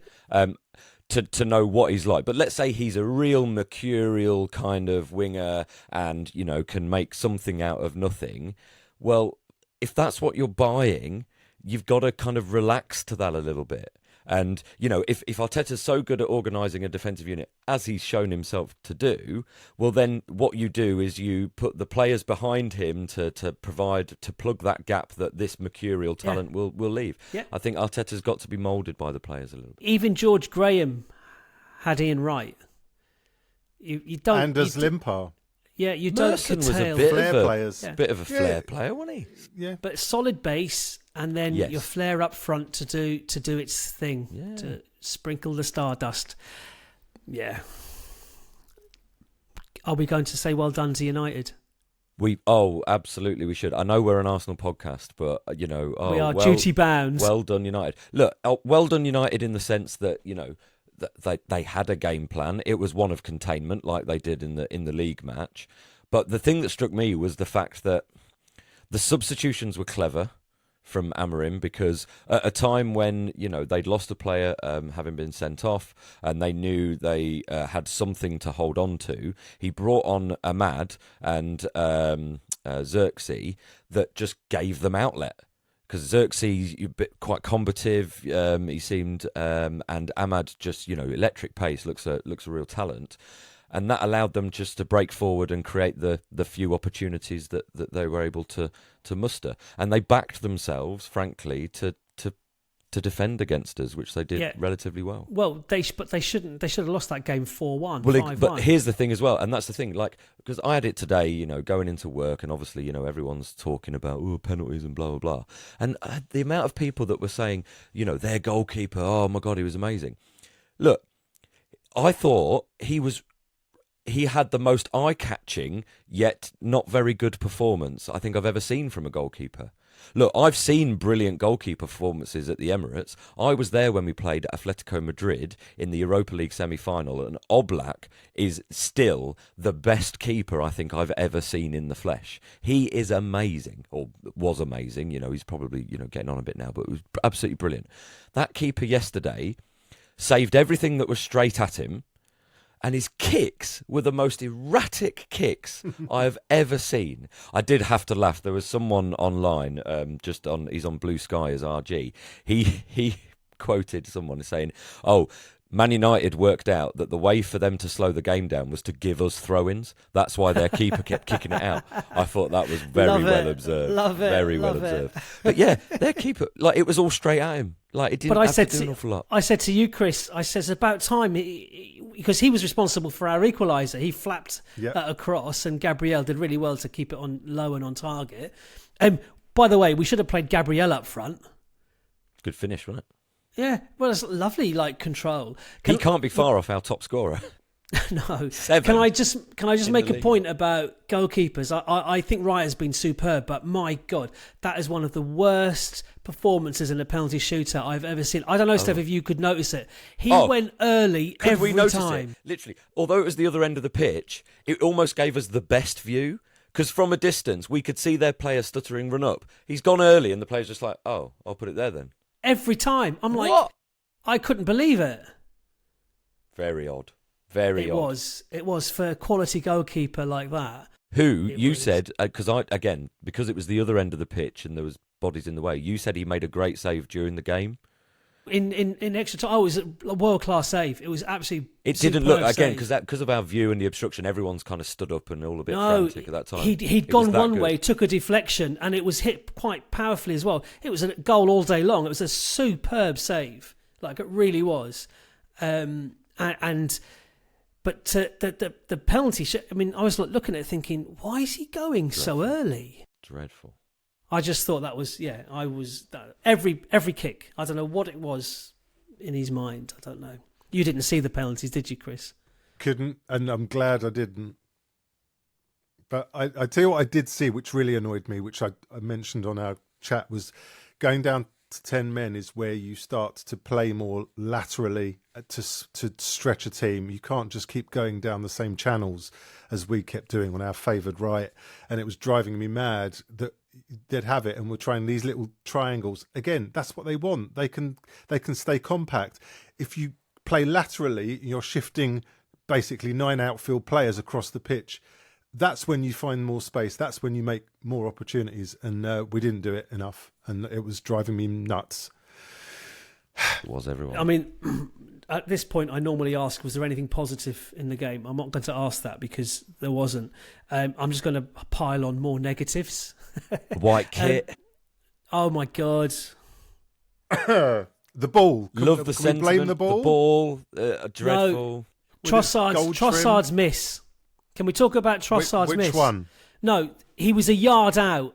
To know what he's like. But let's say he's a real mercurial kind of winger and, you know, can make something out of nothing. Well, if that's what you're buying, you've got to kind of relax to that a little bit. And, you know, if Arteta's so good at organising a defensive unit, as he's shown himself to do, well, then what you do is you put the players behind him to plug that gap that this mercurial talent will leave. Yeah. I think Arteta's got to be moulded by the players a little bit. Even George Graham had Ian Wright. You don't... And as Limpar. Yeah, you don't Merson curtail... was a bit of a flair player, wasn't he? Yeah. But solid base, and then your flair up front to do its thing, to sprinkle the stardust. Yeah. Are we going to say well done to United? Absolutely we should. I know we're an Arsenal podcast, but, you know... we are duty bound. Well done, United. Look, well done, United, in the sense that, you know, they had a game plan. It was one of containment, like they did in the league match. But the thing that struck me was the fact that the substitutions were clever from Amorim, because at a time when, you know, they'd lost a player having been sent off, and they knew they had something to hold on to, he brought on Ahmad and Xerxes that just gave them outlet. Because Xerxes, quite combative, he seemed, and Ahmad just, you know, electric pace, looks a real talent, and that allowed them just to break forward and create the few opportunities that they were able to muster, and they backed themselves, frankly, to defend against us, which they did relatively well. Well, they should have lost that game 4-1, well, 5-1. But here's the thing as well, and that's the thing, like, because I had it today, you know, going into work, and obviously, you know, everyone's talking about penalties and blah blah blah, and the amount of people that were saying, you know, their goalkeeper, oh my God, he was amazing. Look, I thought he had the most eye-catching yet not very good performance I think I've ever seen from a goalkeeper. Look, I've seen brilliant goalkeeper performances at the Emirates. I was there when we played Atletico Madrid in the Europa League semi-final, and Oblak is still the best keeper I think I've ever seen in the flesh. He is amazing, or was amazing. You know, he's probably, you know, getting on a bit now, but it was absolutely brilliant. That keeper yesterday saved everything that was straight at him, and his kicks were the most erratic kicks I have ever seen. I did have to laugh. There was someone online, he's on Blue Sky as RG. He quoted someone saying, "Oh, Man United worked out that the way for them to slow the game down was to give us throw-ins. That's why their keeper kept kicking it out." I thought that was very well observed. Very well observed. But yeah, their keeper, like, it was all straight at him. Like, it didn't have to do an awful lot. I said to you, Chris, I said it's about time, because he was responsible for our equaliser. He flapped a cross, and Gabriel did really well to keep it on low and on target. By the way, we should have played Gabriel up front. Good finish, wasn't it? Yeah, well, it's lovely, like, control. He can't be far off our top scorer. No. 7. Can I just make a point about goalkeepers? I think Wright has been superb, but my God, that is one of the worst performances in a penalty shootout I've ever seen. I don't know, Stef, if you could notice it. He went early every time. Literally. Although it was the other end of the pitch, it almost gave us the best view, because from a distance, we could see their player stuttering run up. He's gone early, and the player's just like, oh, I'll put it there then. Every time. I'm like, what? I couldn't believe it. Very odd. Very It odd. was. It was for a quality goalkeeper like that. Who It you was. said, because because it was the other end of the pitch and there was bodies in the way, you said he made a great save during the game. In extra time, it was a world class save. It was absolutely. It didn't look, superb again, save. because of our view and the obstruction, everyone's kind of stood up and all a bit No, frantic at that time. he'd It was gone that one good. way, took a deflection, and it was hit quite powerfully as well. It was a goal all day long. It was a superb save, like it really was. But the penalty. I mean, I was like looking at it thinking, why is he going so early? Dreadful. I just thought that was every kick. I don't know what it was in his mind. I don't know. You didn't see the penalties, did you, Chris? Couldn't, and I'm glad I didn't. But I tell you what I did see, which really annoyed me, which I mentioned on our chat, was going down to 10 men is where you start to play more laterally to stretch a team. You can't just keep going down the same channels as we kept doing on our favoured right. And it was driving me mad that they'd have it and we're trying these little triangles. Again, that's what they want. They can stay compact. If you play laterally, you're shifting basically 9 outfield players across the pitch. That's when you find more space. That's when you make more opportunities. And we didn't do it enough. And it was driving me nuts. It was everyone. I mean, at this point, I normally ask, was there anything positive in the game? I'm not going to ask that because there wasn't. I'm just going to pile on more negatives. White kit. Oh, my God. The ball. Love the can we sentiment. blame the ball? Dreadful. Trossard's miss. Can we talk about Trossard's miss? Which one? No, he was a yard out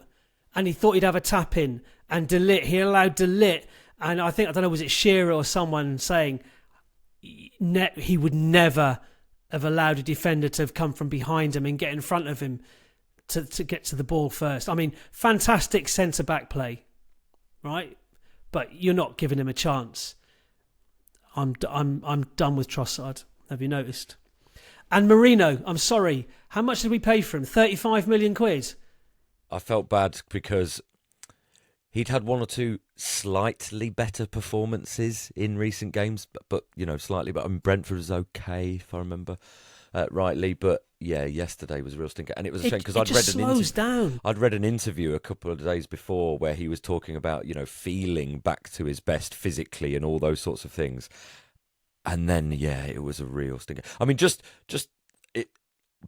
and he thought he'd have a tap in and he allowed De Ligt, and I don't know, was it Shearer or someone saying he would never have allowed a defender to have come from behind him and get in front of him to get to the ball first. I mean, fantastic centre-back play, right? But you're not giving him a chance. I'm done with Trossard. Have you noticed? And Marino, I'm sorry. How much did we pay for him? 35 million quid? I felt bad because he'd had one or two slightly better performances in recent games, but slightly. But Brentford was okay, if I remember rightly. But yeah, yesterday was a real stinker, and it was a shame because I'd read an interview a couple of days before where he was talking about feeling back to his best physically and all those sorts of things. And then, it was a real stinker. I mean,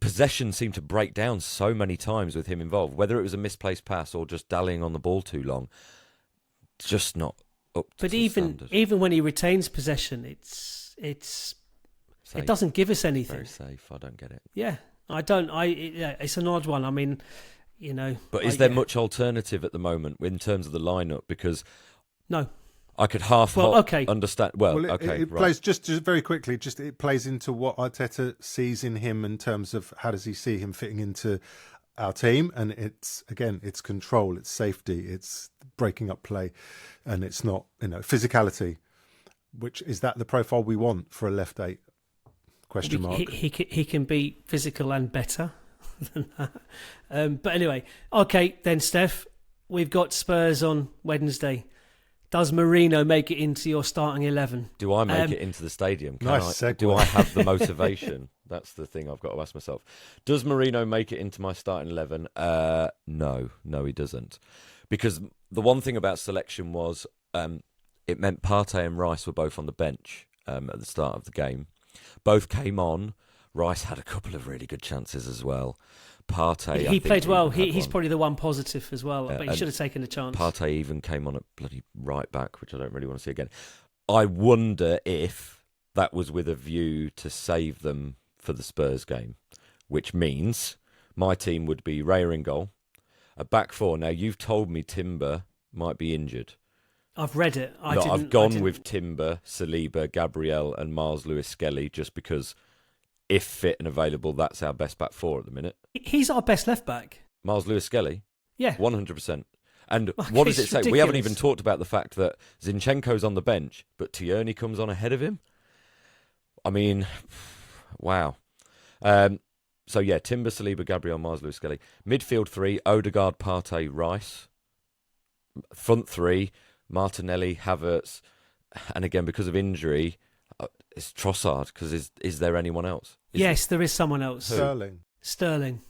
possession seemed to break down so many times with him involved, whether it was a misplaced pass or just dallying on the ball too long. Just not up to the standard. Even when he retains possession, it doesn't give us anything. Very safe. I don't get it. Yeah, I don't. It's an odd one. I mean, But is there much alternative at the moment in terms of the lineup? Because no. I could understand. It plays just very quickly. It plays into what Arteta sees in him in terms of how does he see him fitting into our team, and it's control, it's safety, it's breaking up play, and it's not physicality. Which is that the profile we want for a left 8? Question mark. He can be physical and better than that. But anyway, okay then, Steph. We've got Spurs on Wednesday. Does Marino make it into your starting 11? Do I make it into the stadium? Nice segue. Do I have the motivation? That's the thing I've got to ask myself. Does Marino make it into my starting 11? No, he doesn't. Because the one thing about selection was it meant Partey and Rice were both on the bench at the start of the game. Both came on. Rice had a couple of really good chances as well. Partey, he played well. He's probably the one positive as well, but he should have taken a chance. Partey even came on at bloody right back, which I don't really want to see again. I wonder if that was with a view to save them for the Spurs game, which means my team would be Raya in goal, a back four. Now, you've told me Timber might be injured. I've read it. I've gone with Timber, Saliba, Gabriel and Miles Lewis-Skelly just because if fit and available, that's our best back four at the minute. He's our best left back. Miles Lewis-Skelly? Yeah. 100%. And what does it say? Ridiculous. We haven't even talked about the fact that Zinchenko's on the bench, but Tierney comes on ahead of him. I mean, wow. Timber, Saliba, Gabriel, Miles Lewis-Skelly. Midfield 3, Odegaard, Partey, Rice. Front 3, Martinelli, Havertz. And again, because of injury, It's Trossard, because is there anyone else? Yes, there is someone else. Sterling.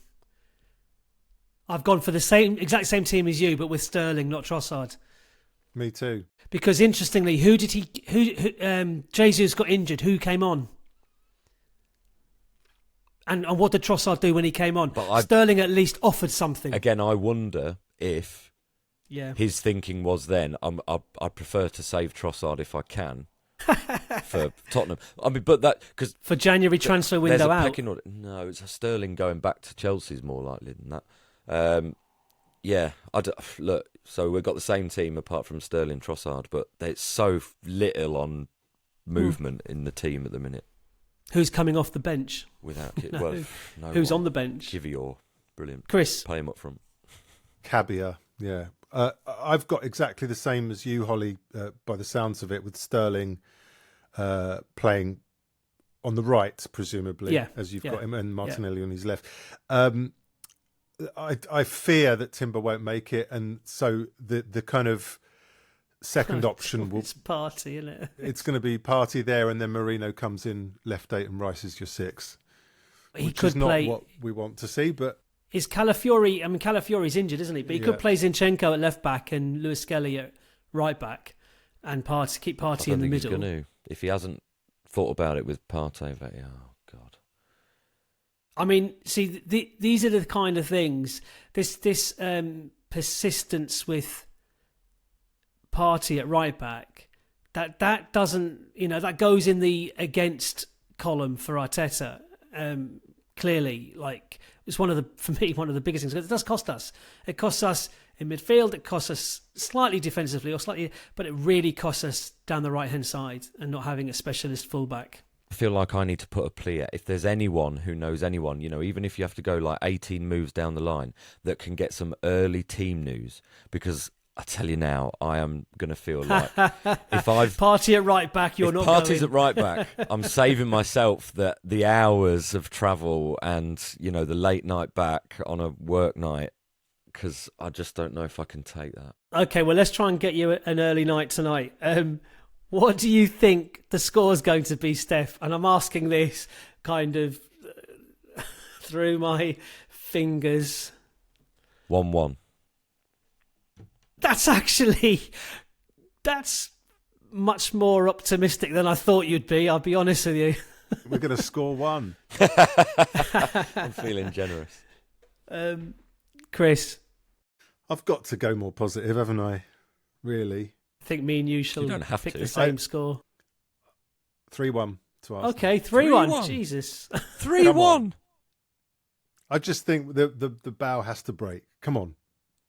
I've gone for the exact same team as you, but with Sterling, not Trossard. Me too. Because interestingly, who Jesus got injured? Who came on? And what did Trossard do when he came on? Sterling at least offered something. Again, I wonder if his thinking was then, I prefer to save Trossard if I can for Tottenham. I mean, but that because for January transfer window out. No, it's Sterling going back to Chelsea's more likely than that. Look, so we've got the same team apart from Sterling, Trossard, but there's so little on movement in the team at the minute. Who's coming off the bench? Without who's on the bench? Kivior, brilliant. Chris, play him up front. Cabia, yeah. I've got exactly the same as you, Holly, by the sounds of it, with Sterling playing on the right, presumably, as you've got him, and Martinelli on his left. I fear that Timber won't make it, and so the kind of second option will... It's Partey, isn't it? It's going to be Partey there, and then Marino comes in left 8 and Rice is your 6. Which is not what we want to see, but... Is Calafiori... I mean, Calafiori's injured, isn't he? But he could play Zinchenko at left back and Lewis Skelly at right back, and keep Partey in the middle. He's going to, if he hasn't thought about it with Partey. Oh, God. I mean, see, these are the kind of things... This persistence with Partey at right back, that doesn't, that goes in the against column for Arteta. Clearly, like, it's for me one of the biggest things. It does cost us. It costs us in midfield. It costs us slightly defensively, but it really costs us down the right hand side and not having a specialist fullback. I feel like I need to put a plea out. If there's anyone who knows anyone, even if you have to go like 18 moves down the line, that can get some early team news, because I tell you now, I am going to feel like if I've... Partey at right back, you're not going. Partey's at right back, I'm saving myself the hours of travel and, the late night back on a work night, because I just don't know if I can take that. Okay, well, let's try and get you an early night tonight. What do you think the score's going to be, Steph? And I'm asking this kind of through my fingers. 1-1. That's much more optimistic than I thought you'd be, I'll be honest with you. We're going to score 1. I'm feeling generous. Chris? I've got to go more positive, haven't I? Really? I think me and you shall pick the same score. 3-1 to Arsenal. Okay, 3-1. Jesus. 3-1. I just think the bow has to break. Come on.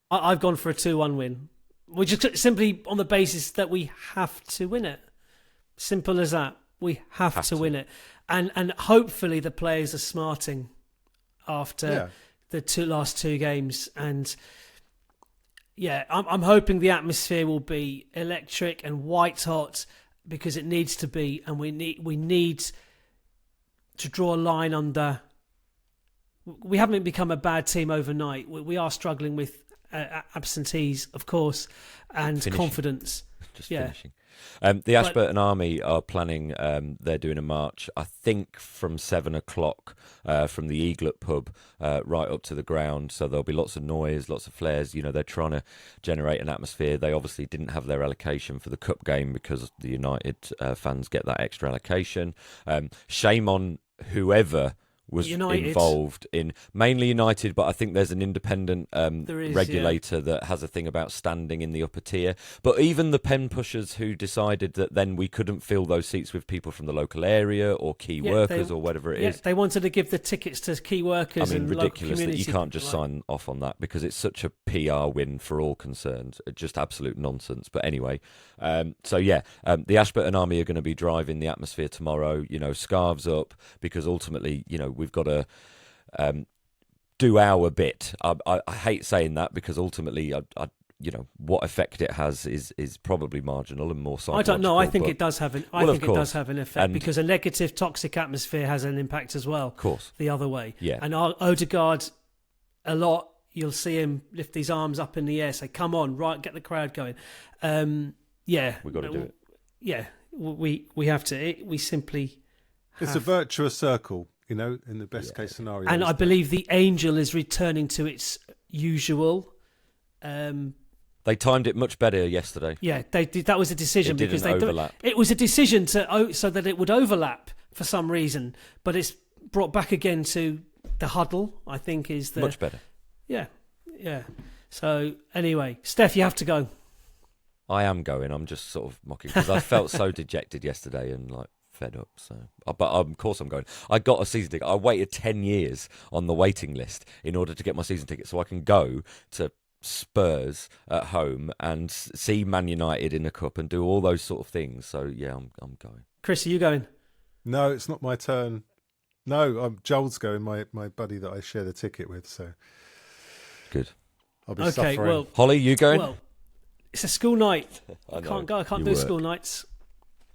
I've gone for a 2-1 win, which is simply on the basis that we have to win it. Simple as that. We have to win it. And hopefully the players are smarting after the last two games. And I'm hoping the atmosphere will be electric and white hot, because it needs to be, and we need to draw a line under. We haven't become a bad team overnight. We are struggling with absentees, of course, and confidence. Just finishing. The Ashburton Army are planning, they're doing a march, I think, from 7 o'clock from the Eaglet pub right up to the ground. So there'll be lots of noise, lots of flares. They're trying to generate an atmosphere. They obviously didn't have their allocation for the Cup game because the United fans get that extra allocation. Shame on whoever was involved in, mainly United, but I think there's an independent regulator that has a thing about standing in the upper tier. But even the pen pushers who decided that then we couldn't fill those seats with people from the local area or key workers or whatever it is. They wanted to give the tickets to key workers. I mean, and ridiculous local that you can't just sign off on that, because it's such a PR win for all concerned. Just absolute nonsense. But anyway, the Ashburton Army are going to be driving the atmosphere tomorrow, scarves up, because ultimately, we've got to do our bit. I hate saying that, because ultimately, what effect it has is probably marginal and more psychological. I don't know. I think it does have an. It does have an effect, because a negative, toxic atmosphere has an impact as well. Of course, the other way. Yeah. And Odegaard, a lot. You'll see him lift his arms up in the air, say, "Come on, right, get the crowd going." We've got to do it. Yeah. we have to. We simply. It's a virtuous circle, in the best case scenario. And I believe the Angel is returning to its usual. They timed it much better yesterday. Yeah, they did. That was a decision It because didn't they overlap. It was a decision so that it would overlap for some reason, but it's brought back again to the huddle. I think is the Much better. Yeah. So anyway, Steph, you have to go. I am going. I'm just sort of mocking because I felt so dejected yesterday and fed up. So, but of course I'm going. I got a season ticket. I waited 10 years on the waiting list in order to get my season ticket, so I can go to Spurs at home and see Man United in the cup and do all those sort of things. So yeah, I'm going. Chris, are you going? No, it's not my turn. No, Joel's going. My buddy that I share the ticket with. So good. I'll be suffering. Well, Holly, you going? Well, it's a school night. I I can't know. go. I can't You do work. school nights.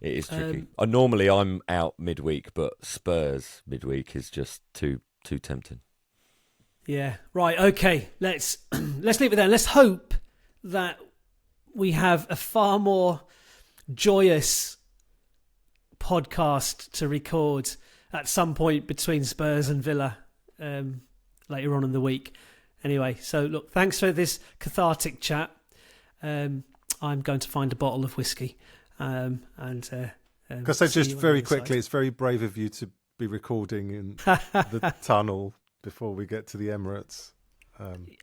It is tricky. Normally I'm out midweek, but Spurs midweek is just too tempting. Yeah. Right. Okay. Let's leave it there. Let's hope that we have a far more joyous podcast to record at some point between Spurs and Villa later on in the week. Anyway, so look, thanks for this cathartic chat. I'm going to find a bottle of whiskey. Because just very quickly, it's very brave of you to be recording in the tunnel before we get to the Emirates.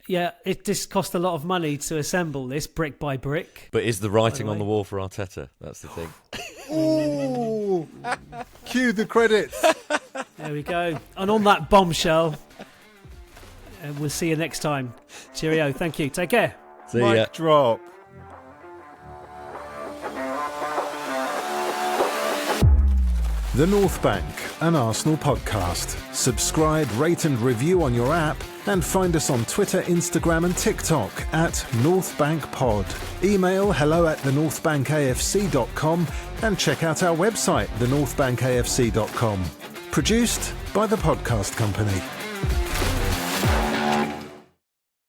Yeah, it just cost a lot of money to assemble this brick by brick. But is the writing By the on the way. wall for Arteta? That's the thing. Ooh! Cue the credits. There we go. And on that bombshell, we'll see you next time. Cheerio. Thank you. Take care. See ya. Mic drop. The North Bank, an Arsenal podcast. Subscribe, rate and review on your app and find us on Twitter, Instagram and TikTok at North Bank Pod. Email hello@thenorthbankafc.com and check out our website, thenorthbankafc.com. Produced by the Podcast Company.